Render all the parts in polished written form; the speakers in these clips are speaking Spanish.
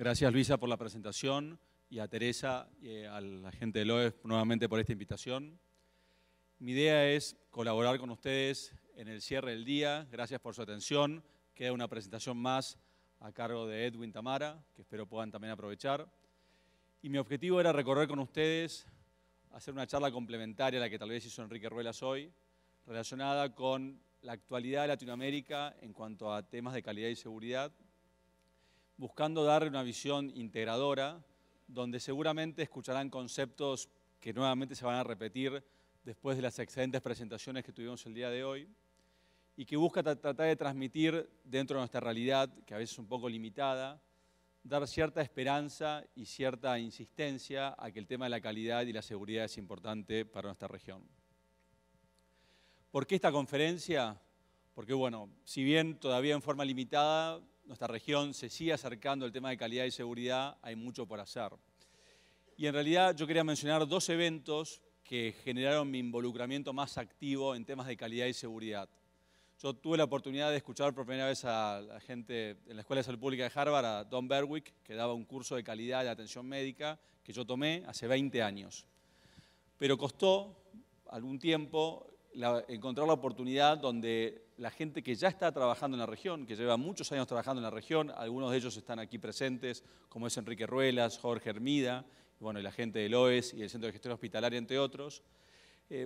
Gracias, Luisa, por la presentación y a Teresa y a la gente de LOES nuevamente por esta invitación. Mi idea es colaborar con ustedes en el cierre del día. Gracias por su atención. Queda una presentación más a cargo de Edwin Tamara, que espero puedan también aprovechar. Y mi objetivo era recorrer con ustedes, hacer una charla complementaria a la que tal vez hizo Enrique Ruelas hoy, relacionada con la actualidad de Latinoamérica en cuanto a temas de calidad y seguridad, buscando darle una visión integradora, donde seguramente escucharán conceptos que nuevamente se van a repetir después de las excelentes presentaciones que tuvimos el día de hoy, y que busca tratar de transmitir dentro de nuestra realidad, que a veces es un poco limitada, dar cierta esperanza y cierta insistencia a que el tema de la calidad y la seguridad es importante para nuestra región. ¿Por qué esta conferencia? Porque, bueno, si bien todavía en forma limitada, nuestra región se sigue acercando al tema de calidad y seguridad, hay mucho por hacer. Y en realidad yo quería mencionar dos eventos que generaron mi involucramiento más activo en temas de calidad y seguridad. Yo tuve la oportunidad de escuchar por primera vez a la gente en la Escuela de Salud Pública de Harvard, a Don Berwick, que daba un curso de calidad de atención médica que yo tomé hace 20 años. Pero costó algún tiempo encontrar la oportunidad donde la gente que ya está trabajando en la región, que lleva muchos años trabajando en la región, algunos de ellos están aquí presentes, como es Enrique Ruelas, Jorge Hermida, y la gente del LOES y el Centro de Gestión Hospitalaria, entre otros.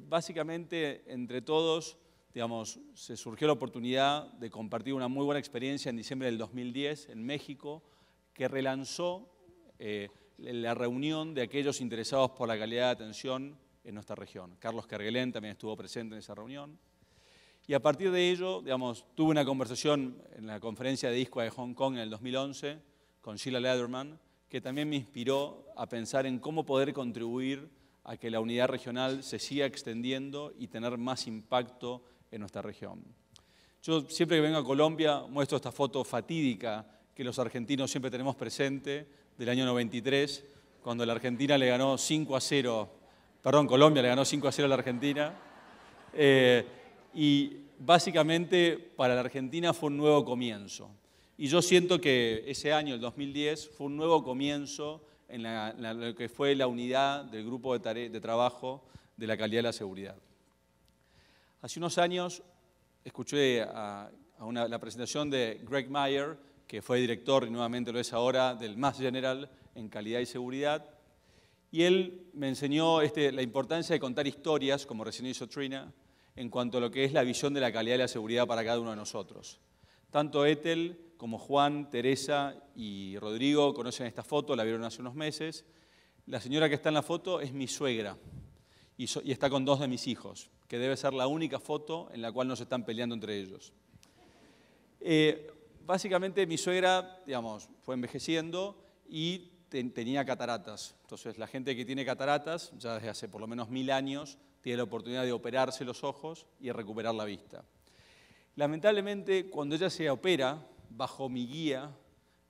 Básicamente, entre todos, se surgió la oportunidad de compartir una muy buena experiencia en diciembre del 2010 en México, que relanzó la reunión de aquellos interesados por la calidad de atención en nuestra región. Carlos Kerguelen también estuvo presente en esa reunión. Y a partir de ello, tuve una conversación en la conferencia de ISCUA de Hong Kong en el 2011 con Sheila Lederman, que también me inspiró a pensar en cómo poder contribuir a que la unidad regional se siga extendiendo y tener más impacto en nuestra región. Yo siempre que vengo a Colombia muestro esta foto fatídica que los argentinos siempre tenemos presente del año 93, cuando la Argentina le ganó 5-0, Colombia le ganó 5-0 a la Argentina. Y básicamente para la Argentina fue un nuevo comienzo. Y yo siento que ese año, el 2010, fue un nuevo comienzo en lo que fue la unidad del grupo de trabajo de la calidad y la seguridad. Hace unos años escuché la presentación de Greg Meyer, que fue director y nuevamente lo es ahora del Mass General en calidad y seguridad, y él me enseñó la importancia de contar historias, como recién hizo Trina, en cuanto a lo que es la visión de la calidad y la seguridad para cada uno de nosotros. Tanto Ethel como Juan, Teresa y Rodrigo conocen esta foto, la vieron hace unos meses. La señora que está en la foto es mi suegra y está con 2 de mis hijos, que debe ser la única foto en la cual no se están peleando entre ellos. Básicamente mi suegra, fue envejeciendo y tenía cataratas. Entonces la gente que tiene cataratas, ya desde hace por lo menos 1000 años, tiene la oportunidad de operarse los ojos y recuperar la vista. Lamentablemente, cuando ella se opera, bajo mi guía,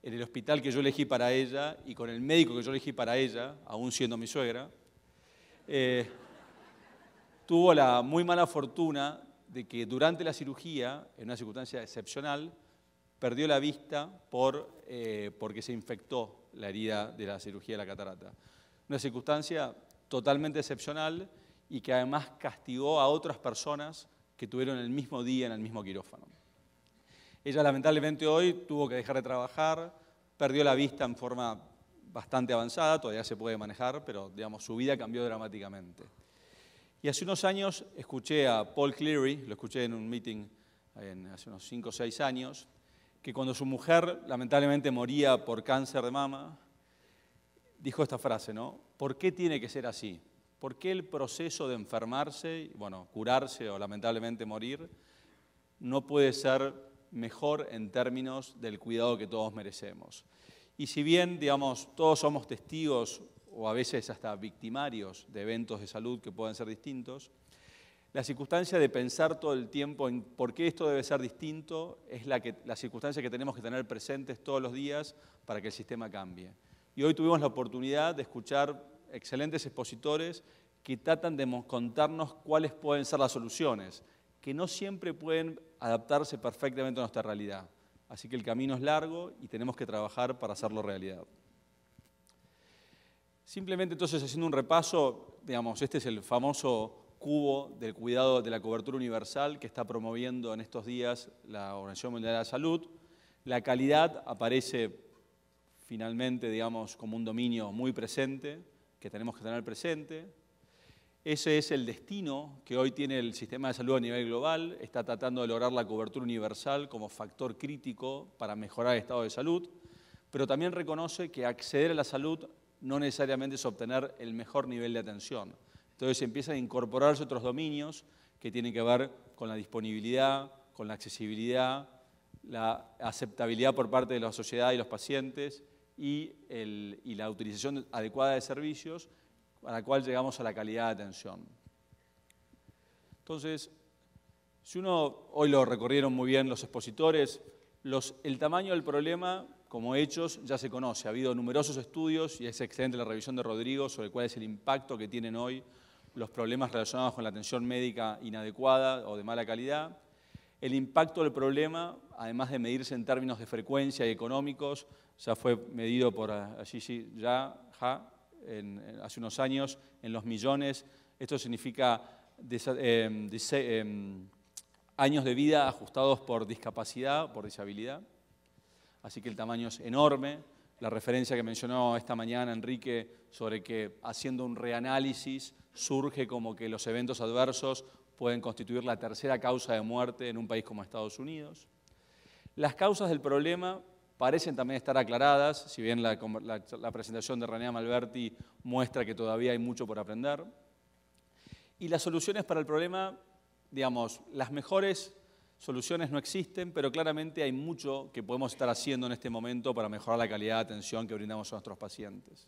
en el hospital que yo elegí para ella y con el médico que yo elegí para ella, aún siendo mi suegra, tuvo la muy mala fortuna de que durante la cirugía, en una circunstancia excepcional, perdió la vista porque se infectó la herida de la cirugía de la catarata. Una circunstancia totalmente excepcional y que además castigó a otras personas que tuvieron el mismo día en el mismo quirófano. Ella lamentablemente hoy tuvo que dejar de trabajar, perdió la vista en forma bastante avanzada, todavía se puede manejar, pero su vida cambió dramáticamente. Y hace unos años escuché a Paul Cleary, lo escuché en un meeting hace unos 5 o 6 años, que cuando su mujer lamentablemente moría por cáncer de mama, dijo esta frase, ¿no? ¿Por qué tiene que ser así? ¿Por qué el proceso de enfermarse, curarse o lamentablemente morir, no puede ser mejor en términos del cuidado que todos merecemos? Y si bien, todos somos testigos o a veces hasta victimarios de eventos de salud que pueden ser distintos, la circunstancia de pensar todo el tiempo en por qué esto debe ser distinto es la circunstancia que tenemos que tener presentes todos los días para que el sistema cambie. Y hoy tuvimos la oportunidad de escuchar excelentes expositores que tratan de contarnos cuáles pueden ser las soluciones, que no siempre pueden adaptarse perfectamente a nuestra realidad, Así que el camino es largo y tenemos que trabajar para hacerlo realidad. Simplemente entonces haciendo un repaso, digamos, este es el famoso cubo del cuidado de la cobertura universal que está promoviendo en estos días la Organización Mundial de la Salud. La calidad aparece finalmente, digamos, como un dominio muy presente, que tenemos que tener presente. Ese es el destino que hoy tiene el sistema de salud a nivel global. Está tratando de lograr la cobertura universal como factor crítico para mejorar el estado de salud, pero también reconoce que acceder a la salud no necesariamente es obtener el mejor nivel de atención. Entonces empiezan a incorporarse otros dominios que tienen que ver con la disponibilidad, con la accesibilidad, la aceptabilidad por parte de la sociedad y los pacientes y la utilización adecuada de servicios, a la cual llegamos a la calidad de atención. Entonces, si uno, hoy lo recorrieron muy bien los expositores, el tamaño del problema como hechos ya se conoce. Ha habido numerosos estudios y es excelente la revisión de Rodrigo sobre cuál es el impacto que tienen hoy los problemas relacionados con la atención médica inadecuada o de mala calidad. El impacto del problema, además de medirse en términos de frecuencia y económicos, ya fue medido por Ashish Jha hace unos años en los millones. Esto significa años de vida ajustados por discapacidad, por disabilidad. Así que el tamaño es enorme. La referencia que mencionó esta mañana Enrique sobre que haciendo un reanálisis surge como que los eventos adversos pueden constituir la tercera causa de muerte en un país como Estados Unidos. Las causas del problema parecen también estar aclaradas, si bien la presentación de René Malberti muestra que todavía hay mucho por aprender. Y las soluciones para el problema, digamos, las mejores soluciones no existen, pero claramente hay mucho que podemos estar haciendo en este momento para mejorar la calidad de atención que brindamos a nuestros pacientes.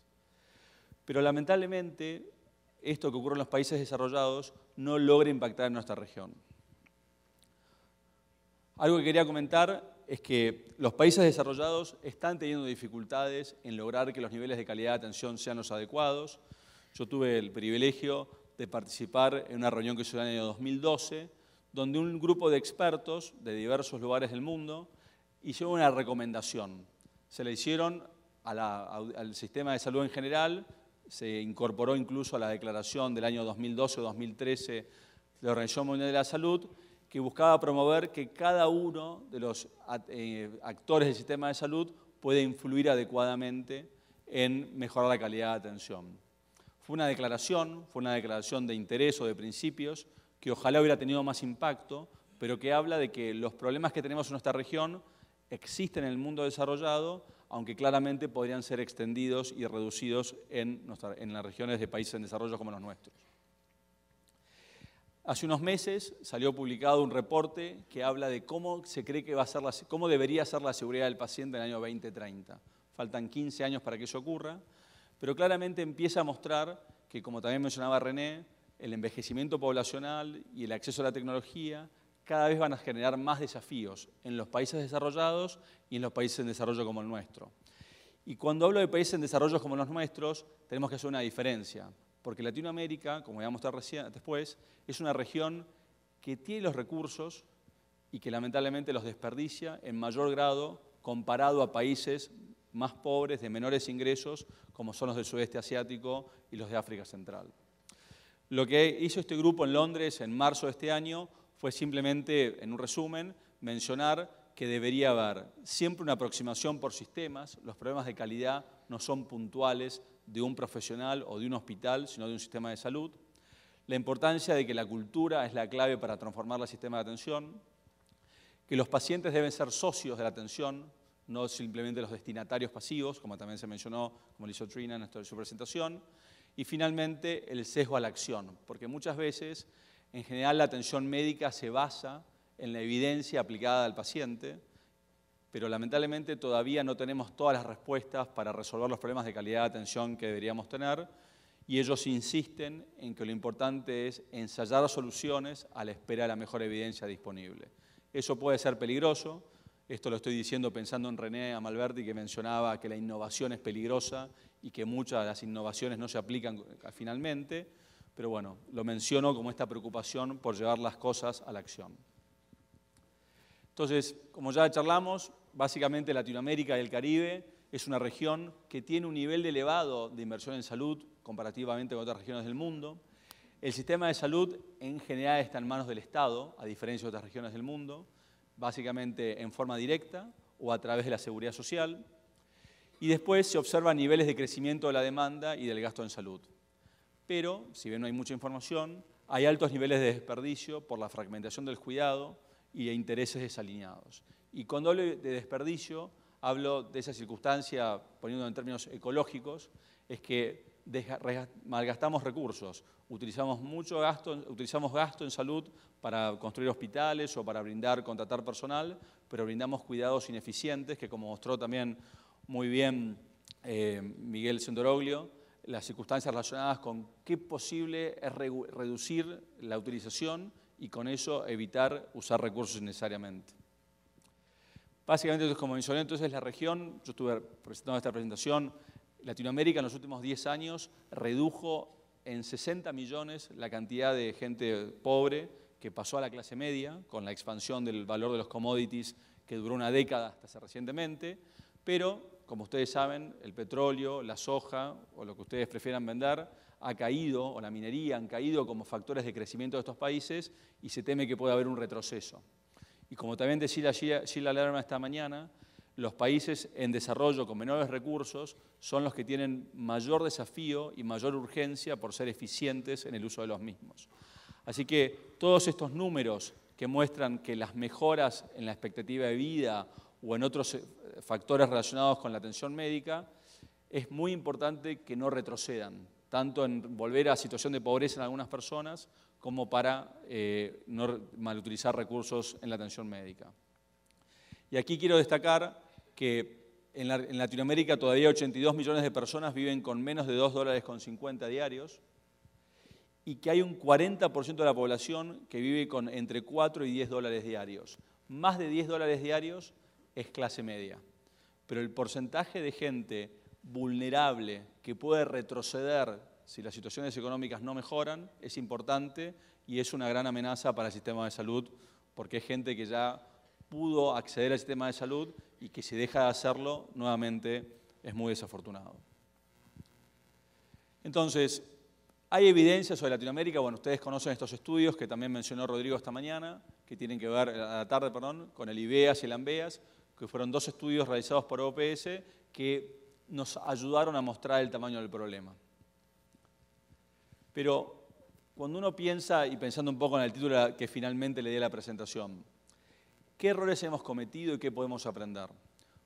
Pero lamentablemente, esto que ocurre en los países desarrollados no logra impactar en nuestra región. Algo que quería comentar es que los países desarrollados están teniendo dificultades en lograr que los niveles de calidad de atención sean los adecuados. Yo tuve el privilegio de participar en una reunión que se dio en el año 2012, donde un grupo de expertos de diversos lugares del mundo hicieron una recomendación. Se le hicieron al sistema de salud en general, se incorporó incluso a la declaración del año 2012 o 2013 de la Organización Mundial de la Salud, que buscaba promover que cada uno de los actores del sistema de salud puede influir adecuadamente en mejorar la calidad de atención. Fue una declaración de interés o de principios que ojalá hubiera tenido más impacto, pero que habla de que los problemas que tenemos en nuestra región existen en el mundo desarrollado, aunque claramente podrían ser extendidos y reducidos en las regiones de países en desarrollo como los nuestros. Hace unos meses salió publicado un reporte que habla de cómo se cree que cómo debería ser la seguridad del paciente en el año 2030. Faltan 15 años para que eso ocurra, pero claramente empieza a mostrar que, como también mencionaba René, el envejecimiento poblacional y el acceso a la tecnología cada vez van a generar más desafíos en los países desarrollados y en los países en desarrollo como el nuestro. Y cuando hablo de países en desarrollo como los nuestros, tenemos que hacer una diferencia, porque Latinoamérica, como voy a mostrar después, es una región que tiene los recursos y que lamentablemente los desperdicia en mayor grado comparado a países más pobres, de menores ingresos, como son los del sudeste asiático y los de África Central. Lo que hizo este grupo en Londres en marzo de este año fue simplemente, en un resumen, mencionar que debería haber siempre una aproximación por sistemas. Los problemas de calidad no son puntuales de un profesional o de un hospital, sino de un sistema de salud. La importancia de que la cultura es la clave para transformar el sistema de atención, que los pacientes deben ser socios de la atención, no simplemente los destinatarios pasivos, como también se mencionó, como lo hizo Trina en su presentación, y finalmente el sesgo a la acción, porque muchas veces, en general, la atención médica se basa en la evidencia aplicada al paciente, pero lamentablemente todavía no tenemos todas las respuestas para resolver los problemas de calidad de atención que deberíamos tener, y ellos insisten en que lo importante es ensayar soluciones a la espera de la mejor evidencia disponible. Eso puede ser peligroso. Esto lo estoy diciendo pensando en René Malberti, que mencionaba que la innovación es peligrosa y que muchas de las innovaciones no se aplican finalmente, pero bueno, lo menciono como esta preocupación por llevar las cosas a la acción. Entonces, como ya charlamos, básicamente Latinoamérica y el Caribe es una región que tiene un nivel elevado de inversión en salud comparativamente con otras regiones del mundo. El sistema de salud en general está en manos del Estado, a diferencia de otras regiones del mundo, básicamente en forma directa o a través de la seguridad social. Y después se observan niveles de crecimiento de la demanda y del gasto en salud. Pero, si bien no hay mucha información, hay altos niveles de desperdicio por la fragmentación del cuidado y de intereses desalineados. Y cuando hablo de desperdicio, hablo de esa circunstancia, poniendo en términos ecológicos, es que malgastamos recursos, utilizamos gasto en salud para construir hospitales o para contratar personal, pero brindamos cuidados ineficientes que, como mostró también muy bien Miguel Santoroglio, las circunstancias relacionadas con qué posible es reducir la utilización y con eso evitar usar recursos innecesariamente. Básicamente, entonces, como mencioné, entonces la región, yo estuve presentando esta presentación, Latinoamérica en los últimos 10 años redujo en 60 millones la cantidad de gente pobre que pasó a la clase media con la expansión del valor de los commodities que duró una década hasta hace recientemente, pero, como ustedes saben, el petróleo, la soja o lo que ustedes prefieran vender ha caído, o la minería han caído como factores de crecimiento de estos países y se teme que pueda haber un retroceso. Y como también decía Sheila Lerma esta mañana, los países en desarrollo con menores recursos son los que tienen mayor desafío y mayor urgencia por ser eficientes en el uso de los mismos. Así que todos estos números que muestran que las mejoras en la expectativa de vida o en otros factores relacionados con la atención médica, es muy importante que no retrocedan, tanto en volver a situación de pobreza en algunas personas como para no malutilizar recursos en la atención médica. Y aquí quiero destacar que en Latinoamérica todavía 82 millones de personas viven con menos de $2.50 diarios y que hay un 40% de la población que vive con entre 4 y 10 dólares diarios. Más de 10 dólares diarios es clase media. Pero el porcentaje de gente vulnerable que puede retroceder si las situaciones económicas no mejoran es importante y es una gran amenaza para el sistema de salud porque es gente que ya pudo acceder al sistema de salud y que si deja de hacerlo, nuevamente es muy desafortunado. Entonces, hay evidencia sobre Latinoamérica, bueno, ustedes conocen estos estudios que también mencionó Rodrigo esta mañana, que tienen que ver, a la tarde, perdón, con el IBEAS y el ANBEAS, que fueron 2 estudios realizados por OPS que nos ayudaron a mostrar el tamaño del problema. Pero cuando uno piensa, y pensando un poco en el título que finalmente le di a la presentación, ¿qué errores hemos cometido y qué podemos aprender?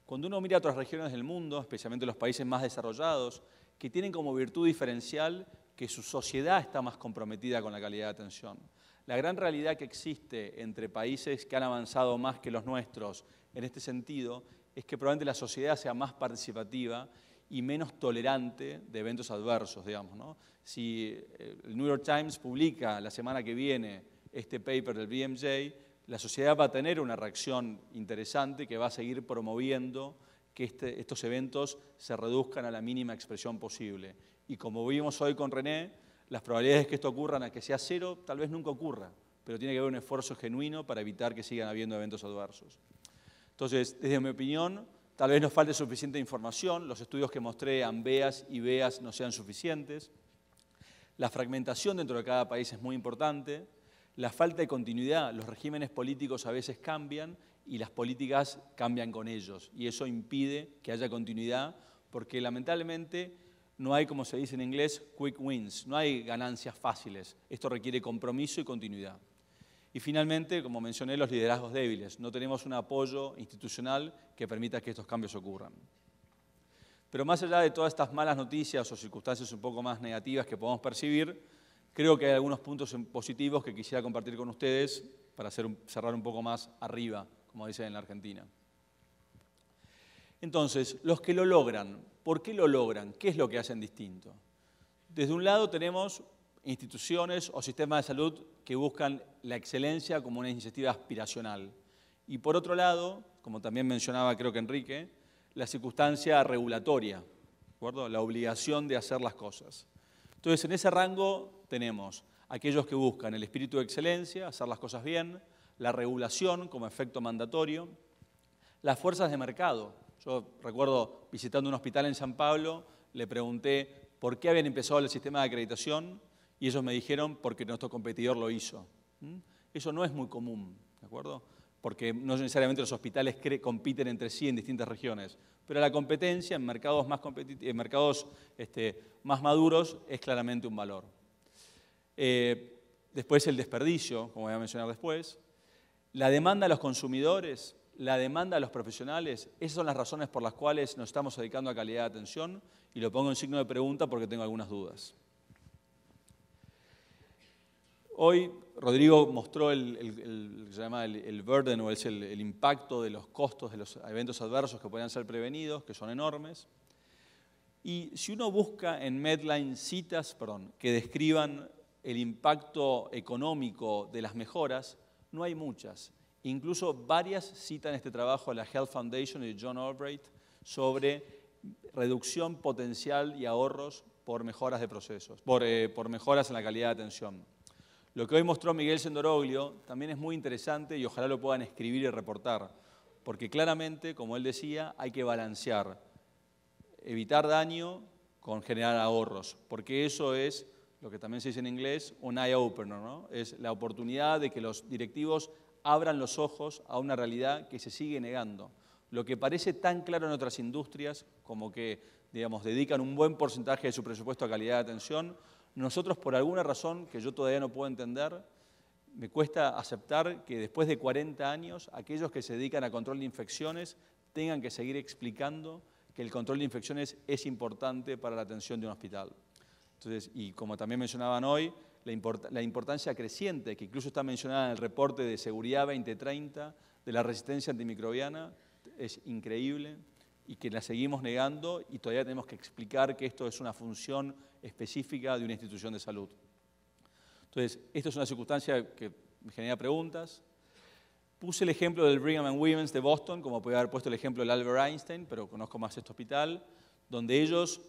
Cuando uno mira a otras regiones del mundo, especialmente los países más desarrollados, que tienen como virtud diferencial que su sociedad está más comprometida con la calidad de atención. La gran realidad que existe entre países que han avanzado más que los nuestros en este sentido es que probablemente la sociedad sea más participativa y menos tolerante de eventos adversos, digamos, ¿no? Si el New York Times publica la semana que viene este paper del BMJ, la sociedad va a tener una reacción interesante que va a seguir promoviendo que estos eventos se reduzcan a la mínima expresión posible. Y como vimos hoy con René, las probabilidades de que esto ocurra, a que sea cero, tal vez nunca ocurra, pero tiene que haber un esfuerzo genuino para evitar que sigan habiendo eventos adversos. Entonces, desde mi opinión, tal vez nos falte suficiente información, los estudios que mostré, ANBEAS y IBEAS, no sean suficientes. La fragmentación dentro de cada país es muy importante. La falta de continuidad, los regímenes políticos a veces cambian y las políticas cambian con ellos. Y eso impide que haya continuidad porque lamentablemente no hay, como se dice en inglés, quick wins, no hay ganancias fáciles. Esto requiere compromiso y continuidad. Y finalmente, como mencioné, los liderazgos débiles. No tenemos un apoyo institucional que permita que estos cambios ocurran. Pero más allá de todas estas malas noticias o circunstancias un poco más negativas que podemos percibir, creo que hay algunos puntos positivos que quisiera compartir con ustedes para cerrar un poco más arriba, como dicen en la Argentina. Entonces, los que lo logran, ¿por qué lo logran? ¿Qué es lo que hacen distinto? Desde un lado tenemos instituciones o sistemas de salud que buscan la excelencia como una iniciativa aspiracional. Y por otro lado, como también mencionaba creo que Enrique, la circunstancia regulatoria, ¿de acuerdo? La obligación de hacer las cosas. Entonces, en ese rango tenemos aquellos que buscan el espíritu de excelencia, hacer las cosas bien, la regulación como efecto mandatorio, Las fuerzas de mercado. Yo recuerdo visitando un hospital en San Pablo, le pregunté por qué habían empezado el sistema de acreditación y ellos me dijeron porque nuestro competidor lo hizo. Eso no es muy común, ¿de acuerdo? Porque no necesariamente los hospitales compiten entre sí en distintas regiones, pero la competencia en mercados más maduros es claramente un valor. Después el desperdicio, como voy a mencionar después, la demanda de los consumidores, la demanda de los profesionales, esas son las razones por las cuales nos estamos dedicando a calidad de atención y lo pongo en signo de pregunta porque tengo algunas dudas. Hoy Rodrigo mostró el burden o el impacto de los costos de los eventos adversos que podrían ser prevenidos, que son enormes. Y si uno busca en Medline citas que describan el impacto económico de las mejoras, no hay muchas. Incluso varias citan este trabajo de la Health Foundation y de John Albright sobre reducción potencial y ahorros por mejoras de procesos, por mejoras en la calidad de atención. Lo que hoy mostró Miguel Sendoroglio también es muy interesante y ojalá lo puedan escribir y reportar, porque claramente, como él decía, hay que balancear, evitar daño con generar ahorros, porque eso es lo que también se dice en inglés, un eye-opener, ¿no? Es la oportunidad de que los directivos abran los ojos a una realidad que se sigue negando. Lo que parece tan claro en otras industrias, como que, digamos, dedican un buen porcentaje de su presupuesto a calidad de atención, nosotros, por alguna razón que yo todavía no puedo entender, me cuesta aceptar que después de 40 años, aquellos que se dedican a control de infecciones tengan que seguir explicando que el control de infecciones es importante para la atención de un hospital. Entonces, y como también mencionaban hoy, la importancia creciente, que incluso está mencionada en el reporte de Seguridad 2030 de la resistencia antimicrobiana, es increíble y que la seguimos negando y todavía tenemos que explicar que esto es una función específica de una institución de salud. Entonces, esto es una circunstancia que me genera preguntas. Puse el ejemplo del Brigham and Women's de Boston, como podría haber puesto el ejemplo del Albert Einstein, pero conozco más este hospital, donde ellos,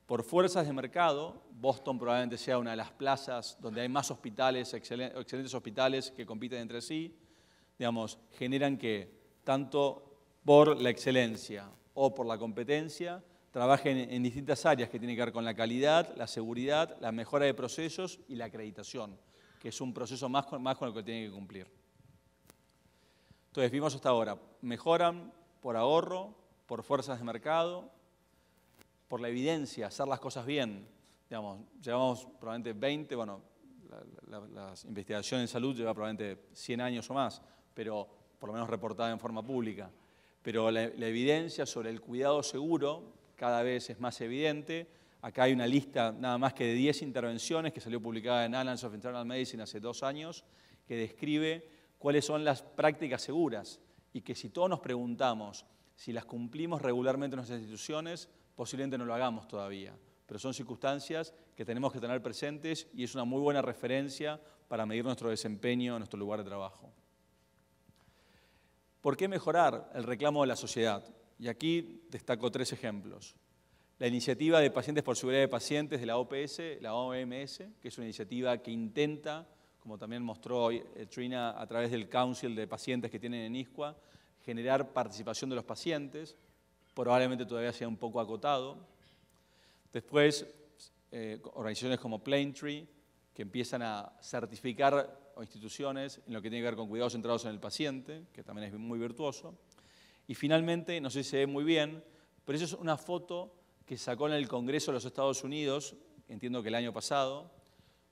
por fuerzas de mercado, Boston probablemente sea una de las plazas donde hay más hospitales, excelentes hospitales que compiten entre sí, digamos, generan que tanto por la excelencia o por la competencia trabajen en distintas áreas que tienen que ver con la calidad, la seguridad, la mejora de procesos y la acreditación, que es un proceso más con el que tienen que cumplir. Entonces, vimos hasta ahora, mejoran por ahorro, por fuerzas de mercado, por la evidencia, hacer las cosas bien. Digamos, llevamos probablemente 20, bueno, la investigación en salud lleva probablemente 100 años o más, pero por lo menos reportada en forma pública. Pero la evidencia sobre el cuidado seguro cada vez es más evidente. Acá hay una lista nada más que de 10 intervenciones que salió publicada en Annals of Internal Medicine hace 2 años, que describe cuáles son las prácticas seguras y que si todos nos preguntamos si las cumplimos regularmente en nuestras instituciones, posiblemente no lo hagamos todavía. Pero son circunstancias que tenemos que tener presentes y es una muy buena referencia para medir nuestro desempeño en nuestro lugar de trabajo. ¿Por qué mejorar el reclamo de la sociedad? Y aquí destaco 3 ejemplos. La iniciativa de Pacientes por Seguridad de Pacientes de la OPS, la OMS, que es una iniciativa que intenta, como también mostró hoy Trina a través del Council de Pacientes que tienen en ISCUA, generar participación de los pacientes, probablemente todavía sea un poco acotado. Después, organizaciones como Plaintree, que empiezan a certificar o instituciones en lo que tiene que ver con cuidados centrados en el paciente, que también es muy virtuoso. Y finalmente, no sé si se ve muy bien, pero eso es una foto que se sacó en el Congreso de los Estados Unidos, entiendo que el año pasado,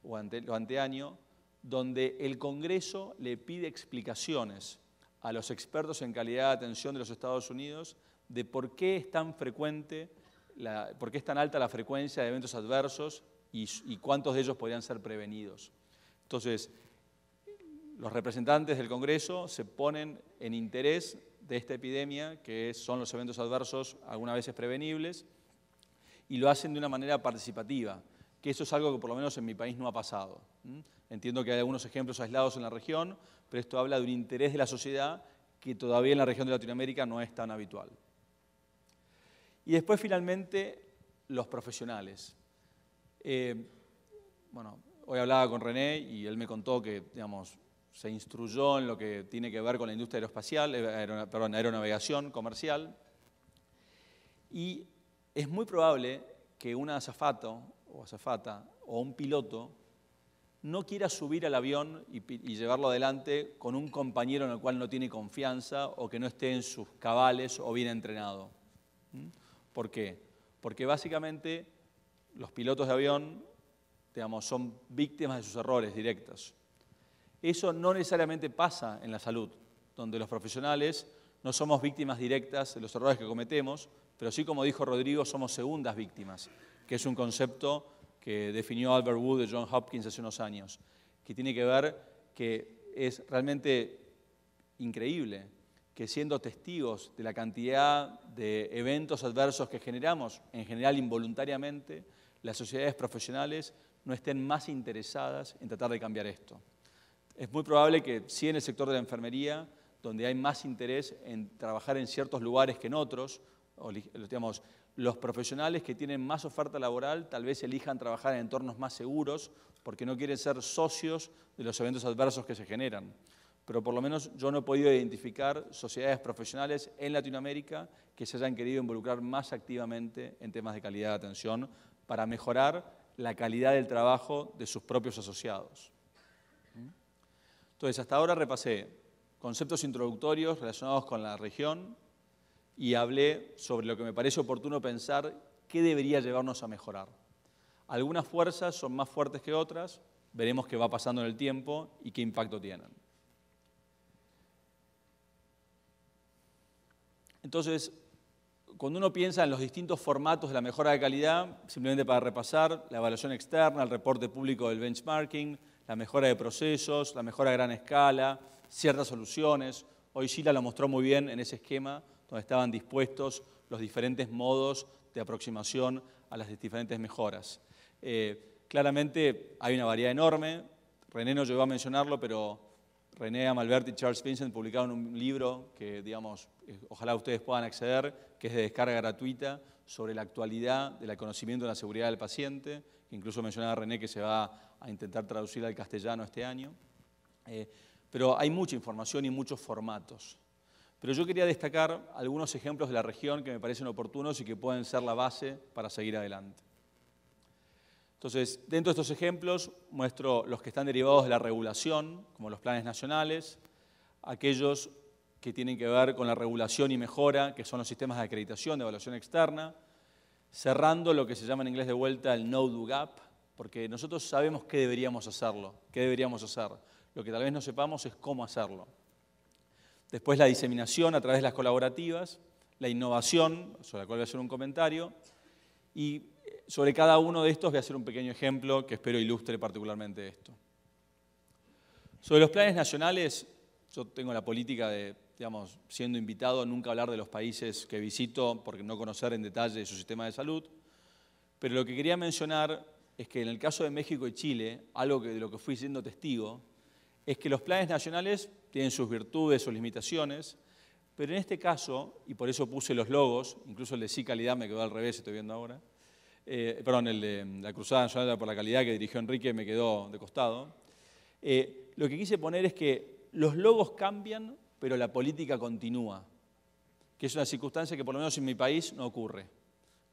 o anteaño, donde el Congreso le pide explicaciones a los expertos en calidad de atención de los Estados Unidos de por qué es tan frecuente, por qué es tan alta la frecuencia de eventos adversos y cuántos de ellos podrían ser prevenidos. Entonces, los representantes del Congreso se ponen en interés de esta epidemia, que son los eventos adversos algunas veces prevenibles, y lo hacen de una manera participativa, que eso es algo que por lo menos en mi país no ha pasado. Entiendo que hay algunos ejemplos aislados en la región, pero esto habla de un interés de la sociedad que todavía en la región de Latinoamérica no es tan habitual. Y después, finalmente, los profesionales. Bueno, hoy hablaba con René y él me contó que, digamos, se instruyó en lo que tiene que ver con la industria aeroespacial, aeronavegación comercial, y es muy probable que un azafato o azafata o un piloto no quiera subir al avión y llevarlo adelante con un compañero en el cual no tiene confianza o que no esté en sus cabales o bien entrenado. ¿Por qué? Porque básicamente los pilotos de avión, digamos, son víctimas de sus errores directos. Eso no necesariamente pasa en la salud, donde los profesionales no somos víctimas directas de los errores que cometemos, pero sí, como dijo Rodrigo, somos segundas víctimas, que es un concepto que definió Albert Wood de Johns Hopkins hace unos años, que tiene que ver que es realmente increíble que siendo testigos de la cantidad de eventos adversos que generamos, en general involuntariamente, las sociedades profesionales no estén más interesadas en tratar de cambiar esto. Es muy probable que sí en el sector de la enfermería, donde hay más interés en trabajar en ciertos lugares que en otros, o, digamos, los profesionales que tienen más oferta laboral tal vez elijan trabajar en entornos más seguros porque no quieren ser socios de los eventos adversos que se generan. Pero por lo menos yo no he podido identificar sociedades profesionales en Latinoamérica que se hayan querido involucrar más activamente en temas de calidad de atención para mejorar la calidad del trabajo de sus propios asociados. Entonces, hasta ahora repasé conceptos introductorios relacionados con la región y hablé sobre lo que me parece oportuno pensar qué debería llevarnos a mejorar. Algunas fuerzas son más fuertes que otras, veremos qué va pasando en el tiempo y qué impacto tienen. Entonces, cuando uno piensa en los distintos formatos de la mejora de calidad, simplemente para repasar, la evaluación externa, el reporte público del benchmarking, la mejora de procesos, la mejora a gran escala, ciertas soluciones. Hoy Sheila lo mostró muy bien en ese esquema donde estaban dispuestos los diferentes modos de aproximación a las diferentes mejoras. Claramente hay una variedad enorme. René no llegó a mencionarlo, pero René Amalberti y Charles Vincent publicaron un libro que, digamos, ojalá ustedes puedan acceder, que es de descarga gratuita, sobre la actualidad del conocimiento de la seguridad del paciente, que incluso mencionaba René que se va a intentar traducir al castellano este año. Pero hay mucha información y muchos formatos. Pero yo quería destacar algunos ejemplos de la región que me parecen oportunos y que pueden ser la base para seguir adelante. Entonces, dentro de estos ejemplos muestro los que están derivados de la regulación, como los planes nacionales, aquellos que tienen que ver con la regulación y mejora, que son los sistemas de acreditación, de evaluación externa, cerrando lo que se llama en inglés de vuelta el no-do gap, porque nosotros sabemos qué deberíamos hacerlo, qué deberíamos hacer. Lo que tal vez no sepamos es cómo hacerlo. Después la diseminación a través de las colaborativas, la innovación, sobre la cual voy a hacer un comentario, y sobre cada uno de estos voy a hacer un pequeño ejemplo que espero ilustre particularmente esto. Sobre los planes nacionales, yo tengo la política de, digamos, siendo invitado, nunca hablar de los países que visito porque no conocer en detalle su sistema de salud, pero lo que quería mencionar es que en el caso de México y Chile, algo de lo que fui siendo testigo, es que los planes nacionales tienen sus virtudes, sus limitaciones, pero en este caso, y por eso puse los logos, incluso el de Sí Calidad me quedó al revés, estoy viendo ahora, el de la Cruzada Nacional por la Calidad que dirigió Enrique me quedó de costado. Lo que quise poner es que los logos cambian, pero la política continúa, que es una circunstancia que por lo menos en mi país no ocurre.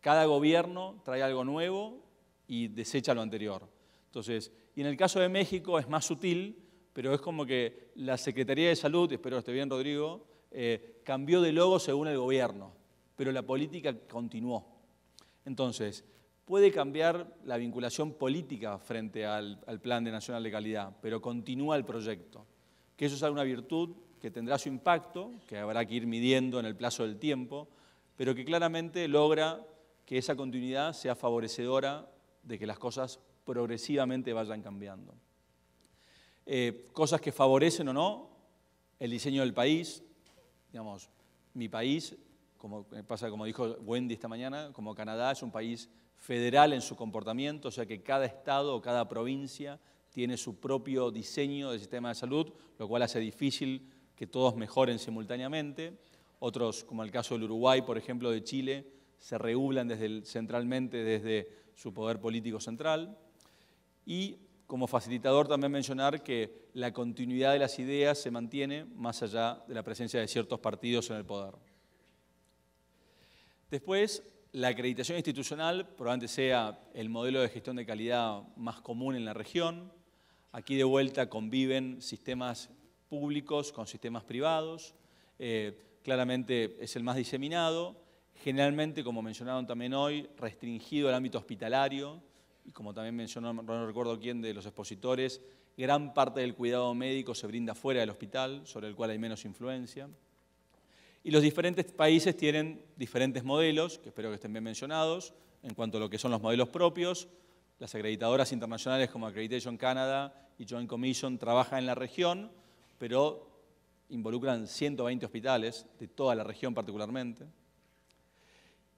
Cada gobierno trae algo nuevo y desecha lo anterior. Entonces, y en el caso de México es más sutil, pero es como que la Secretaría de Salud, espero que esté bien Rodrigo, cambió de logo según el gobierno, pero la política continuó. Entonces, puede cambiar la vinculación política frente al Plan Nacional de Calidad, pero continúa el proyecto. Que eso es una virtud que tendrá su impacto, que habrá que ir midiendo en el plazo del tiempo, pero que claramente logra que esa continuidad sea favorecedora de que las cosas progresivamente vayan cambiando. Cosas que favorecen o no el diseño del país, digamos, mi país, como dijo Wendy esta mañana, como Canadá es un país federal en su comportamiento, o sea que cada estado o cada provincia tiene su propio diseño de sistema de salud, lo cual hace difícil que todos mejoren simultáneamente. Otros, como el caso del Uruguay, por ejemplo, de Chile, se regulan centralmente desde su poder político central. Y como facilitador también mencionar que la continuidad de las ideas se mantiene más allá de la presencia de ciertos partidos en el poder. Después, la acreditación institucional probablemente sea el modelo de gestión de calidad más común en la región. Aquí de vuelta conviven sistemas públicos con sistemas privados. Claramente es el más diseminado. Generalmente, como mencionaron también hoy, restringido al ámbito hospitalario. Y como también mencionó, no recuerdo quién de los expositores, gran parte del cuidado médico se brinda fuera del hospital, sobre el cual hay menos influencia. Y los diferentes países tienen diferentes modelos, que espero que estén bien mencionados, en cuanto a lo que son los modelos propios. Las acreditadoras internacionales como Accreditation Canada y Joint Commission trabajan en la región, pero involucran 120 hospitales, de toda la región particularmente.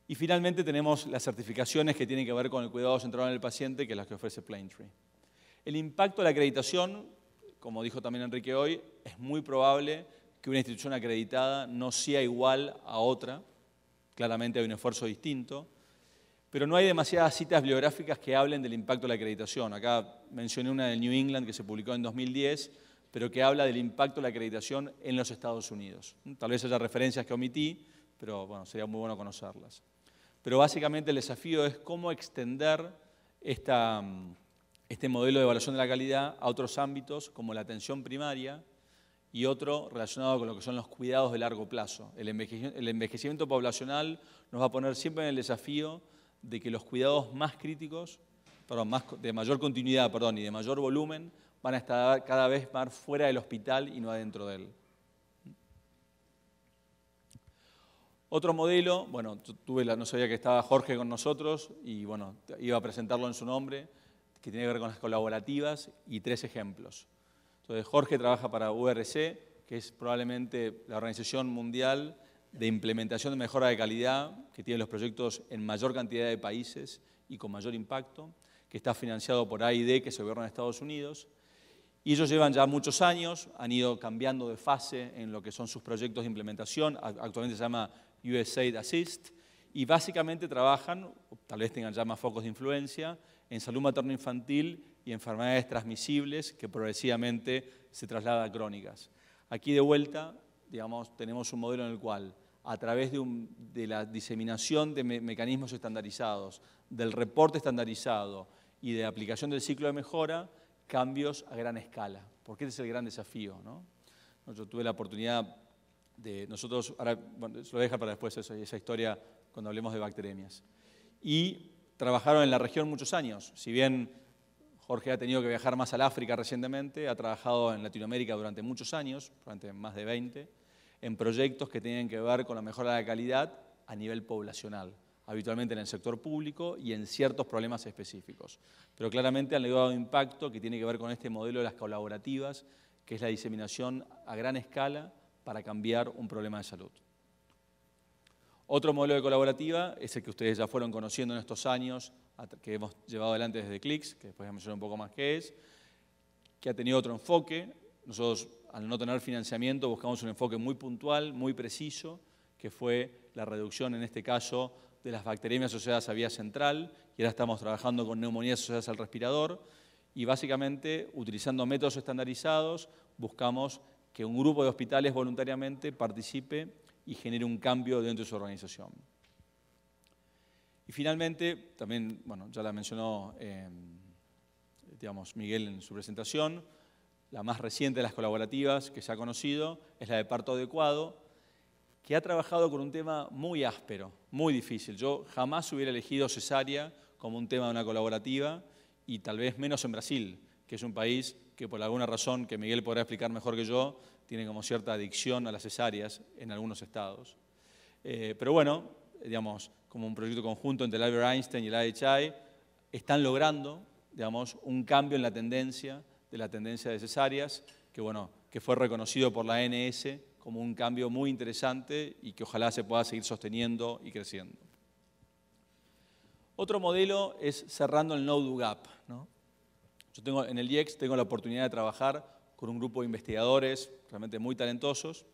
Y finalmente tenemos las certificaciones que tienen que ver con el cuidado centrado en el paciente, que es las que ofrece Plaintree. El impacto de la acreditación, como dijo también Enrique hoy, es muy probable que una institución acreditada no sea igual a otra. Claramente hay un esfuerzo distinto, pero no hay demasiadas citas bibliográficas que hablen del impacto de la acreditación. Acá mencioné una del New England que se publicó en 2010, pero que habla del impacto de la acreditación en los Estados Unidos. Tal vez haya referencias que omití, pero bueno, sería muy bueno conocerlas. Pero básicamente el desafío es cómo extender este modelo de evaluación de la calidad a otros ámbitos como la atención primaria y otro relacionado con lo que son los cuidados de largo plazo. El envejecimiento poblacional nos va a poner siempre en el desafío de que los cuidados más críticos, de mayor continuidad y de mayor volumen, van a estar cada vez más fuera del hospital y no adentro de él. Otro modelo, bueno, no sabía que estaba Jorge con nosotros y bueno, iba a presentarlo en su nombre, que tiene que ver con las colaborativas y 3 ejemplos. Entonces, Jorge trabaja para URC, que es probablemente la organización mundial de implementación de mejora de calidad, que tiene los proyectos en mayor cantidad de países y con mayor impacto, que está financiado por AID, que es el gobierno de Estados Unidos. Y ellos llevan ya muchos años, han ido cambiando de fase en lo que son sus proyectos de implementación. Actualmente se llama USAID Assist, y básicamente trabajan, tal vez tengan ya más focos de influencia, en salud materno-infantil y enfermedades transmisibles que progresivamente se trasladan a crónicas. Aquí de vuelta, digamos, tenemos un modelo en el cual, a través de la diseminación de mecanismos estandarizados, del reporte estandarizado y de aplicación del ciclo de mejora, cambios a gran escala, porque ese es el gran desafío, ¿no? Yo tuve la oportunidad nosotros, ahora bueno, se lo deja para después esa historia cuando hablemos de bacteremias. Y trabajaron en la región muchos años. Si bien Jorge ha tenido que viajar más al África recientemente, ha trabajado en Latinoamérica durante muchos años, durante más de 20, en proyectos que tienen que ver con la mejora de la calidad a nivel poblacional, habitualmente en el sector público y en ciertos problemas específicos. Pero claramente han logrado impacto que tiene que ver con este modelo de las colaborativas, que es la diseminación a gran escala para cambiar un problema de salud. Otro modelo de colaborativa es el que ustedes ya fueron conociendo en estos años, que hemos llevado adelante desde Clix, que después voy a mencionar un poco más qué es, que ha tenido otro enfoque. Nosotros, al no tener financiamiento, buscamos un enfoque muy puntual, muy preciso, que fue la reducción, en este caso, de las bacteremias asociadas a vía central, y ahora estamos trabajando con neumonías asociadas al respirador, y básicamente, utilizando métodos estandarizados, buscamos que un grupo de hospitales voluntariamente participe y genere un cambio dentro de su organización. Y finalmente, también, bueno, ya la mencionó Miguel en su presentación, la más reciente de las colaborativas que se ha conocido es la de parto adecuado, que ha trabajado con un tema muy áspero, muy difícil. Yo jamás hubiera elegido cesárea como un tema de una colaborativa y tal vez menos en Brasil, que es un país que por alguna razón que Miguel podrá explicar mejor que yo, tiene como cierta adicción a las cesáreas en algunos estados. Pero bueno, digamos, como un proyecto conjunto entre el Albert Einstein y el IHI, están logrando, digamos, un cambio en la tendencia de cesáreas, que, bueno, que fue reconocido por la ANS como un cambio muy interesante y que ojalá se pueda seguir sosteniendo y creciendo. Otro modelo es cerrando el no-do gap, ¿no? Yo en el IEX tengo la oportunidad de trabajar con un grupo de investigadores realmente muy talentosos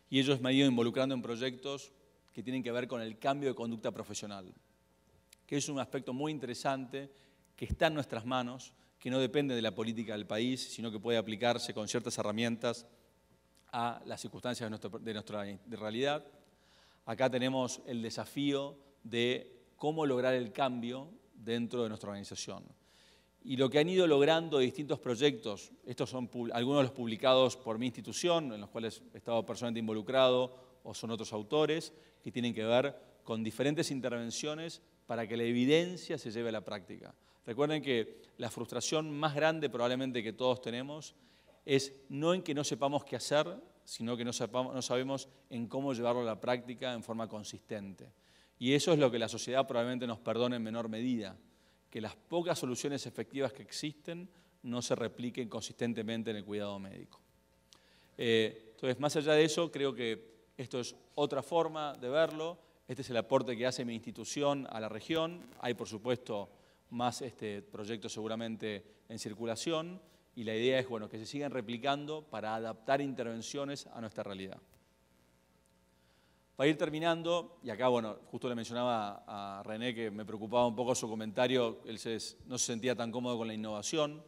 y ellos me han ido involucrando en proyectos que tienen que ver con el cambio de conducta profesional, que es un aspecto muy interesante que está en nuestras manos, que no depende de la política del país, sino que puede aplicarse con ciertas herramientas a las circunstancias de nuestra realidad. Acá tenemos el desafío de cómo lograr el cambio dentro de nuestra organización. Y lo que han ido logrando distintos proyectos, estos son algunos de los publicados por mi institución, en los cuales he estado personalmente involucrado, o son otros autores, que tienen que ver con diferentes intervenciones para que la evidencia se lleve a la práctica. Recuerden que la frustración más grande probablemente que todos tenemos es no en que no sepamos qué hacer, sino que no sabemos en cómo llevarlo a la práctica en forma consistente. Y eso es lo que la sociedad probablemente nos perdona en menor medida, que las pocas soluciones efectivas que existen no se repliquen consistentemente en el cuidado médico. Entonces, más allá de eso, creo que esto es otra forma de verlo. Este es el aporte que hace mi institución a la región. Hay, por supuesto, más proyectos seguramente en circulación y la idea es que se sigan replicando para adaptar intervenciones a nuestra realidad. Para ir terminando, y acá justo le mencionaba a René que me preocupaba un poco su comentario, él no se sentía tan cómodo con la innovación.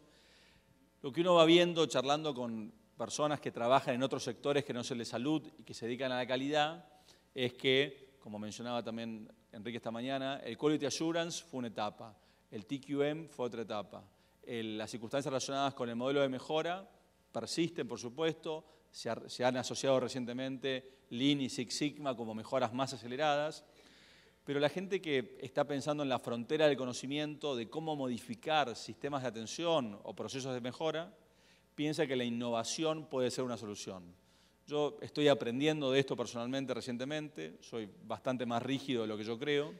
Lo que uno va viendo, charlando con personas que trabajan en otros sectores que no son de salud y que se dedican a la calidad, es que, como mencionaba también Enrique esta mañana, el Quality Assurance fue una etapa, el TQM fue otra etapa, las circunstancias relacionadas con el modelo de mejora persisten, por supuesto, se han asociado recientemente Lean y Six Sigma como mejoras más aceleradas, pero la gente que está pensando en la frontera del conocimiento de cómo modificar sistemas de atención o procesos de mejora, piensa que la innovación puede ser una solución. Yo estoy aprendiendo de esto personalmente recientemente, soy bastante más rígido de lo que yo creo,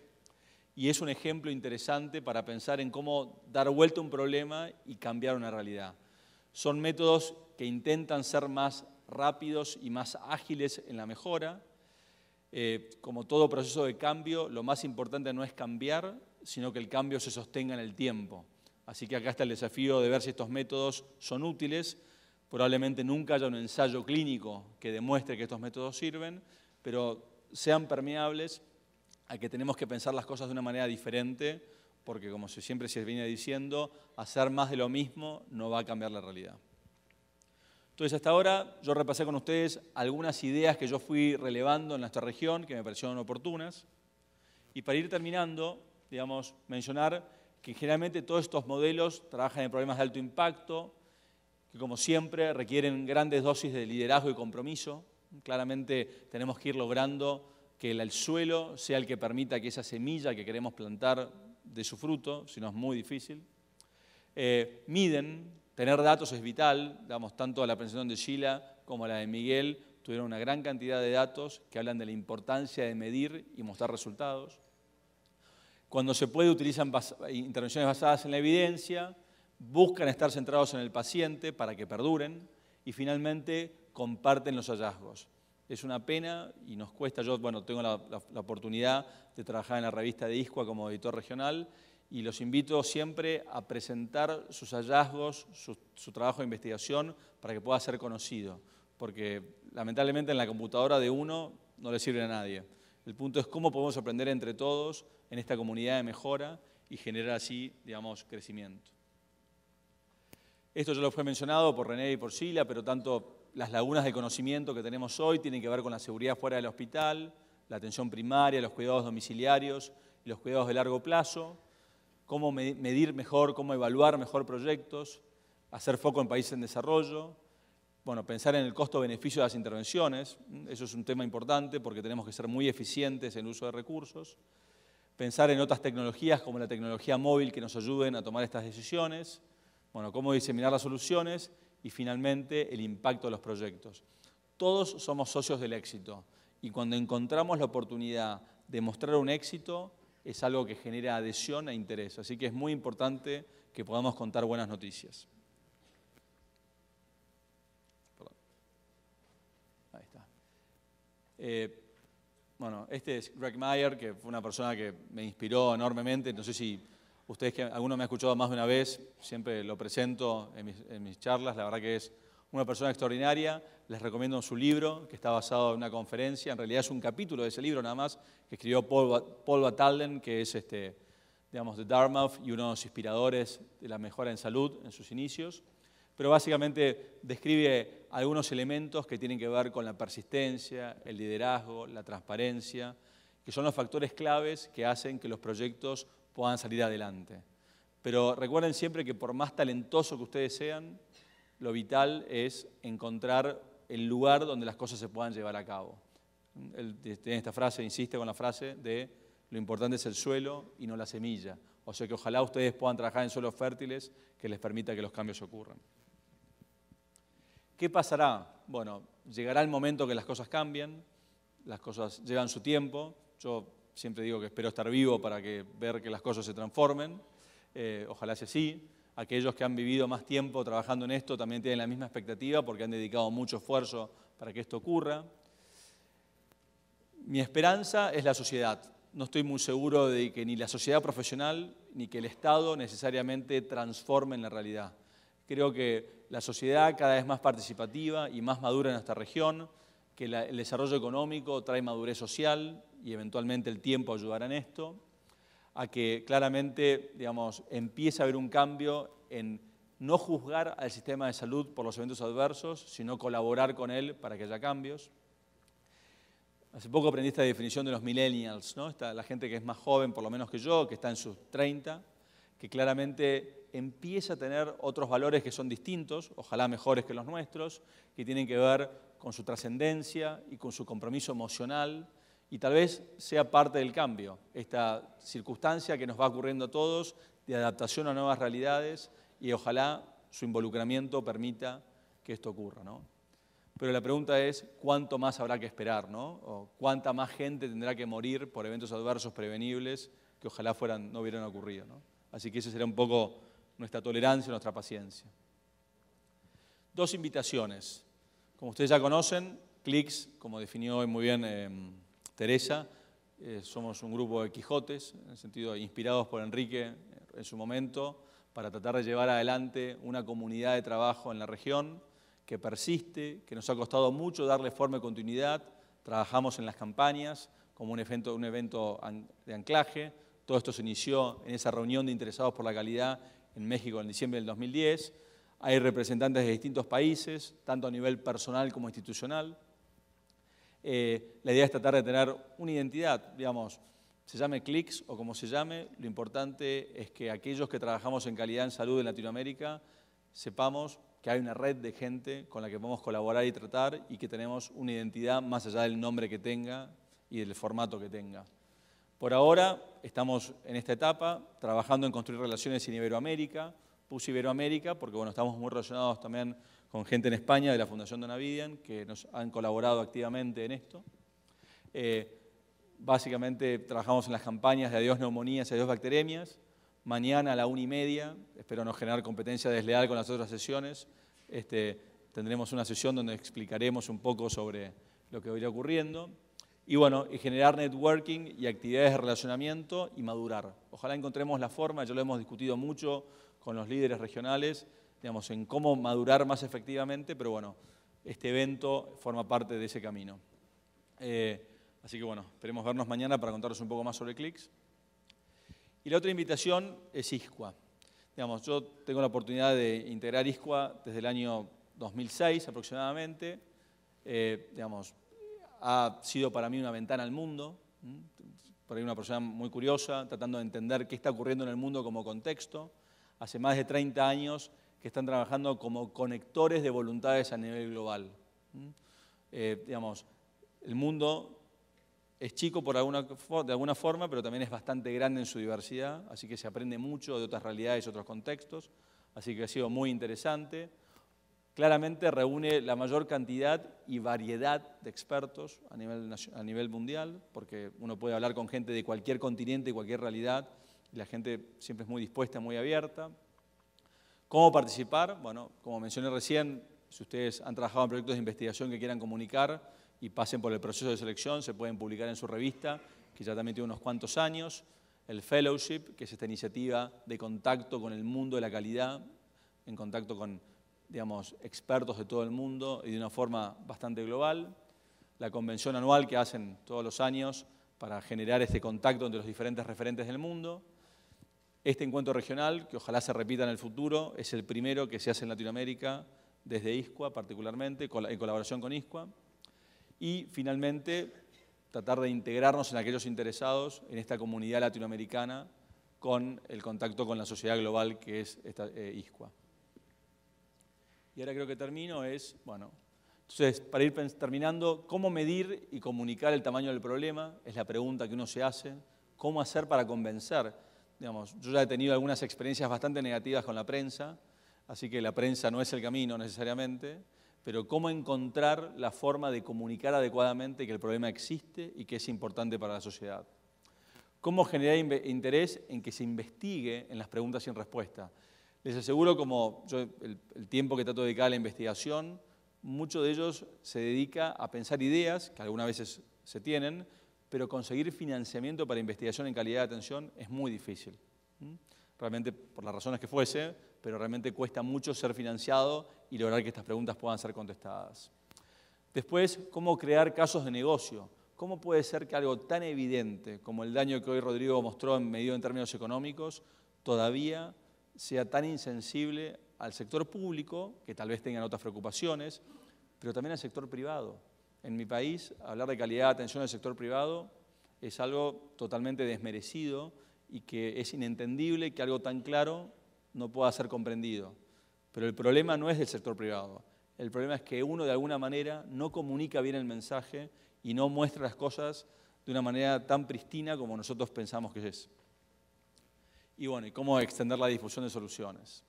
y es un ejemplo interesante para pensar en cómo dar vuelta a un problema y cambiar una realidad. Son métodos que intentan ser más rápidos y más ágiles en la mejora. Como todo proceso de cambio, lo más importante no es cambiar, sino que el cambio se sostenga en el tiempo. Así que acá está el desafío de ver si estos métodos son útiles. Probablemente nunca haya un ensayo clínico que demuestre que estos métodos sirven, pero sean permeables a que tenemos que pensar las cosas de una manera diferente, porque como siempre se viene diciendo, hacer más de lo mismo no va a cambiar la realidad. Entonces, hasta ahora yo repasé con ustedes algunas ideas que yo fui relevando en nuestra región que me parecieron oportunas. Y para ir terminando, mencionar que generalmente todos estos modelos trabajan en problemas de alto impacto, que como siempre requieren grandes dosis de liderazgo y compromiso. Claramente tenemos que ir logrando que el suelo sea el que permita que esa semilla que queremos plantar dé su fruto, si no es muy difícil. Tener datos es vital, tanto la presentación de Sheila como la de Miguel tuvieron una gran cantidad de datos que hablan de la importancia de medir y mostrar resultados. Cuando se puede, utilizan intervenciones basadas en la evidencia, buscan estar centrados en el paciente para que perduren y finalmente comparten los hallazgos. Es una pena y nos cuesta, yo tengo la oportunidad de trabajar en la revista de ISCUA como editor regional y los invito siempre a presentar sus hallazgos, su trabajo de investigación para que pueda ser conocido, porque lamentablemente en la computadora de uno no le sirve a nadie. El punto es cómo podemos aprender entre todos en esta comunidad de mejora y generar así, crecimiento. Esto ya lo fue mencionado por René y por Sheila, pero tanto las lagunas de conocimiento que tenemos hoy tienen que ver con la seguridad fuera del hospital, la atención primaria, los cuidados domiciliarios y los cuidados de largo plazo, cómo medir mejor, cómo evaluar mejor proyectos, hacer foco en países en desarrollo, pensar en el costo-beneficio de las intervenciones, eso es un tema importante porque tenemos que ser muy eficientes en el uso de recursos, pensar en otras tecnologías como la tecnología móvil que nos ayuden a tomar estas decisiones, cómo diseminar las soluciones y finalmente el impacto de los proyectos. Todos somos socios del éxito y cuando encontramos la oportunidad de mostrar un éxito es algo que genera adhesión e interés. Así que es muy importante que podamos contar buenas noticias. Perdón. Ahí está. Este es Greg Meyer, que fue una persona que me inspiró enormemente. No sé si ustedes, que alguno me ha escuchado más de una vez, siempre lo presento en mis charlas. La verdad que es una persona extraordinaria. Les recomiendo su libro, que está basado en una conferencia. En realidad es un capítulo de ese libro nada más, que escribió Paul Batalden, que es digamos, de Dartmouth y uno de los inspiradores de la mejora en salud en sus inicios, pero básicamente describe algunos elementos que tienen que ver con la persistencia, el liderazgo, la transparencia, que son los factores claves que hacen que los proyectos puedan salir adelante. Pero recuerden siempre que por más talentoso que ustedes sean, lo vital es encontrar el lugar donde las cosas se puedan llevar a cabo. Él tiene esta frase, insiste con la frase de lo importante es el suelo y no la semilla. O sea que ojalá ustedes puedan trabajar en suelos fértiles que les permita que los cambios ocurran. ¿Qué pasará? Bueno, llegará el momento que las cosas cambien, las cosas llevan su tiempo. Yo siempre digo que espero estar vivo para ver que las cosas se transformen. Ojalá sea así. Aquellos que han vivido más tiempo trabajando en esto también tienen la misma expectativa porque han dedicado mucho esfuerzo para que esto ocurra. Mi esperanza es la sociedad. No estoy muy seguro de que ni la sociedad profesional ni que el Estado necesariamente transformen la realidad. Creo que la sociedad cada vez más participativa y más madura en nuestra región, que el desarrollo económico trae madurez social y eventualmente el tiempo ayudará en esto, a que claramente, digamos, empiece a haber un cambio en no juzgar al sistema de salud por los eventos adversos, sino colaborar con él para que haya cambios. Hace poco aprendí esta definición de los millennials, ¿no? La gente que es más joven, por lo menos que yo, que está en sus 30, que claramente empieza a tener otros valores que son distintos, ojalá mejores que los nuestros, que tienen que ver con su trascendencia y con su compromiso emocional, y tal vez sea parte del cambio, esta circunstancia que nos va ocurriendo a todos de adaptación a nuevas realidades, y ojalá su involucramiento permita que esto ocurra, ¿no? Pero la pregunta es, ¿cuánto más habrá que esperar, ¿no? O ¿cuánta más gente tendrá que morir por eventos adversos prevenibles que ojalá no hubieran ocurrido, ¿no? Así que esa será un poco nuestra tolerancia, nuestra paciencia. Dos invitaciones. Como ustedes ya conocen, CLICS, como definió hoy muy bien Teresa, somos un grupo de Quijotes, en el sentido inspirados por Enrique en su momento, para tratar de llevar adelante una comunidad de trabajo en la región que persiste, que nos ha costado mucho darle forma y continuidad. Trabajamos en las campañas como un evento de anclaje. Todo esto se inició en esa reunión de interesados por la calidad en México en diciembre del 2010. Hay representantes de distintos países, tanto a nivel personal como institucional. La idea es tratar de tener una identidad, digamos, se llame CLICS o como se llame, lo importante es que aquellos que trabajamos en calidad en salud en Latinoamérica sepamos que hay una red de gente con la que podemos colaborar y tratar y que tenemos una identidad más allá del nombre que tenga y del formato que tenga. Por ahora estamos en esta etapa trabajando en construir relaciones en Iberoamérica. Puse Iberoamérica porque bueno, estamos muy relacionados también con gente en España de la Fundación Donavidian que nos han colaborado activamente en esto. Básicamente trabajamos en las campañas de adiós neumonías y adiós bacteremias. Mañana a la 1:30, espero no generar competencia desleal con las otras sesiones, tendremos una sesión donde explicaremos un poco sobre lo que irá ocurriendo. Y bueno, y generar networking y actividades de relacionamiento y madurar. Ojalá encontremos la forma, ya lo hemos discutido mucho con los líderes regionales, digamos, en cómo madurar más efectivamente, pero bueno, este evento forma parte de ese camino. Así que bueno, esperemos vernos mañana para contaros un poco más sobre CLICS. Y la otra invitación es ISCUA. Digamos, yo tengo la oportunidad de integrar ISCUA desde el año 2006 aproximadamente. Digamos, ha sido para mí una ventana al mundo. Por ahí una persona muy curiosa, tratando de entender qué está ocurriendo en el mundo como contexto. Hace más de 30 años que están trabajando como conectores de voluntades a nivel global. Digamos, el mundo es chico de alguna forma, pero también es bastante grande en su diversidad, así que se aprende mucho de otras realidades y otros contextos, así que ha sido muy interesante. Claramente reúne la mayor cantidad y variedad de expertos a nivel mundial, porque uno puede hablar con gente de cualquier continente y cualquier realidad, y la gente siempre es muy dispuesta, muy abierta. ¿Cómo participar? Bueno, como mencioné recién, si ustedes han trabajado en proyectos de investigación que quieran comunicar, y pasen por el proceso de selección, se pueden publicar en su revista, que ya también tiene unos cuantos años. El Fellowship, que es esta iniciativa de contacto con el mundo de la calidad, en contacto con, digamos, expertos de todo el mundo y de una forma bastante global. La convención anual que hacen todos los años para generar este contacto entre los diferentes referentes del mundo. Este encuentro regional, que ojalá se repita en el futuro, es el primero que se hace en Latinoamérica, desde ISCUA particularmente, en colaboración con ISCUA. Y finalmente, tratar de integrarnos en aquellos interesados en esta comunidad latinoamericana con el contacto con la sociedad global que es esta, ISCUA. Y ahora creo que termino, bueno, entonces, para ir terminando, ¿cómo medir y comunicar el tamaño del problema? Es la pregunta que uno se hace. ¿Cómo hacer para convencer? Digamos, yo ya he tenido algunas experiencias bastante negativas con la prensa, así que la prensa no es el camino necesariamente, pero cómo encontrar la forma de comunicar adecuadamente que el problema existe y que es importante para la sociedad. ¿Cómo generar interés en que se investigue en las preguntas sin respuesta? Les aseguro, como yo el tiempo que trato de dedicar a la investigación, mucho de ellos se dedica a pensar ideas, que algunas veces se tienen, pero conseguir financiamiento para investigación en calidad de atención es muy difícil. Realmente, por las razones que fuese, pero realmente cuesta mucho ser financiado y lograr que estas preguntas puedan ser contestadas. Después, cómo crear casos de negocio. ¿Cómo puede ser que algo tan evidente como el daño que hoy Rodrigo mostró medido en términos económicos todavía sea tan insensible al sector público, que tal vez tengan otras preocupaciones, pero también al sector privado? En mi país, hablar de calidad de atención del sector privado es algo totalmente desmerecido y que es inentendible que algo tan claro no pueda ser comprendido. Pero el problema no es del sector privado. El problema es que uno de alguna manera no comunica bien el mensaje y no muestra las cosas de una manera tan pristina como nosotros pensamos que es. Y bueno, ¿y cómo extender la difusión de soluciones?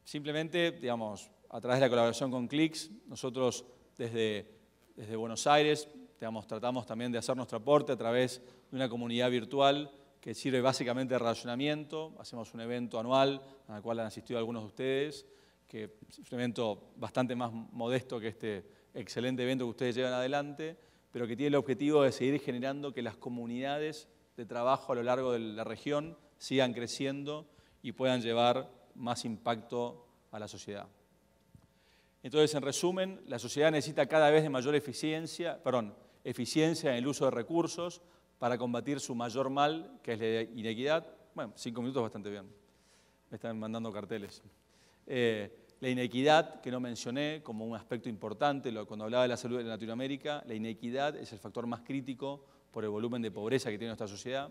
Simplemente, digamos, a través de la colaboración con Clix, nosotros desde Buenos Aires, digamos, tratamos también de hacer nuestro aporte a través de una comunidad virtual que sirve básicamente de relacionamiento. Hacemos un evento anual al cual han asistido algunos de ustedes, que es un evento bastante más modesto que este excelente evento que ustedes llevan adelante, pero que tiene el objetivo de seguir generando que las comunidades de trabajo a lo largo de la región sigan creciendo y puedan llevar más impacto a la sociedad. Entonces, en resumen, la sociedad necesita cada vez de mayor eficiencia en el uso de recursos para combatir su mayor mal, que es la inequidad. Bueno, 5 minutos bastante bien. Me están mandando carteles. La inequidad, que no mencioné como un aspecto importante, cuando hablaba de la salud en Latinoamérica, la inequidad es el factor más crítico por el volumen de pobreza que tiene nuestra sociedad.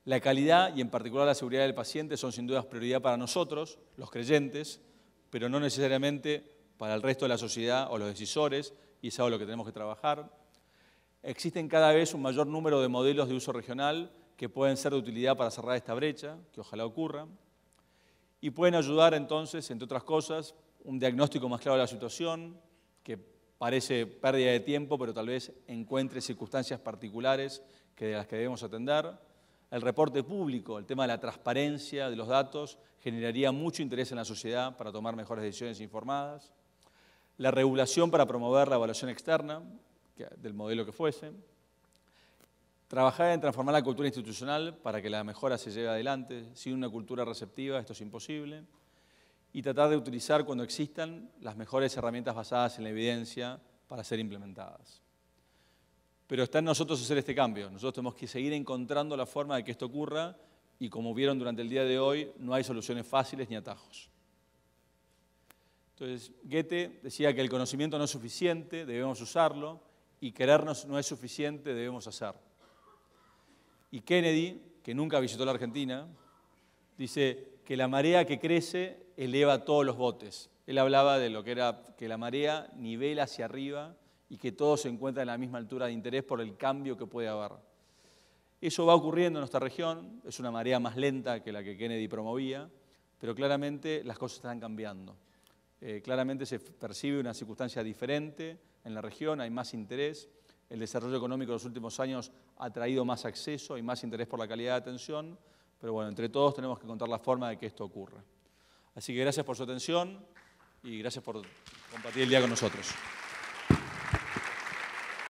La calidad y en particular la seguridad del paciente son sin duda prioridad para nosotros, los creyentes, pero no necesariamente para el resto de la sociedad o los decisores, y es algo en lo que tenemos que trabajar. Existen cada vez un mayor número de modelos de uso regional que pueden ser de utilidad para cerrar esta brecha, que ojalá ocurra, y pueden ayudar entonces, entre otras cosas, un diagnóstico más claro de la situación, que parece pérdida de tiempo, pero tal vez encuentre circunstancias particulares de las que debemos atender. El reporte público, el tema de la transparencia de los datos, generaría mucho interés en la sociedad para tomar mejores decisiones informadas. La regulación para promover la evaluación externa, del modelo que fuese. Trabajar en transformar la cultura institucional para que la mejora se lleve adelante. Sin una cultura receptiva esto es imposible. Y tratar de utilizar cuando existan las mejores herramientas basadas en la evidencia para ser implementadas. Pero está en nosotros hacer este cambio. Nosotros tenemos que seguir encontrando la forma de que esto ocurra y como vieron durante el día de hoy, no hay soluciones fáciles ni atajos. Entonces, Goethe decía que el conocimiento no es suficiente, debemos usarlo, y querernos no es suficiente, debemos hacer. Y Kennedy, que nunca visitó la Argentina, dice que la marea que crece eleva todos los botes. Él hablaba de lo que era que la marea nivela hacia arriba y que todos se encuentran a la misma altura de interés por el cambio que puede haber. Eso va ocurriendo en nuestra región, es una marea más lenta que la que Kennedy promovía, pero claramente las cosas están cambiando. Claramente se percibe una circunstancia diferente en la región, hay más interés, el desarrollo económico de los últimos años ha traído más acceso y más interés por la calidad de atención, pero bueno, entre todos tenemos que encontrar la forma de que esto ocurra. Así que gracias por su atención y gracias por compartir el día con nosotros.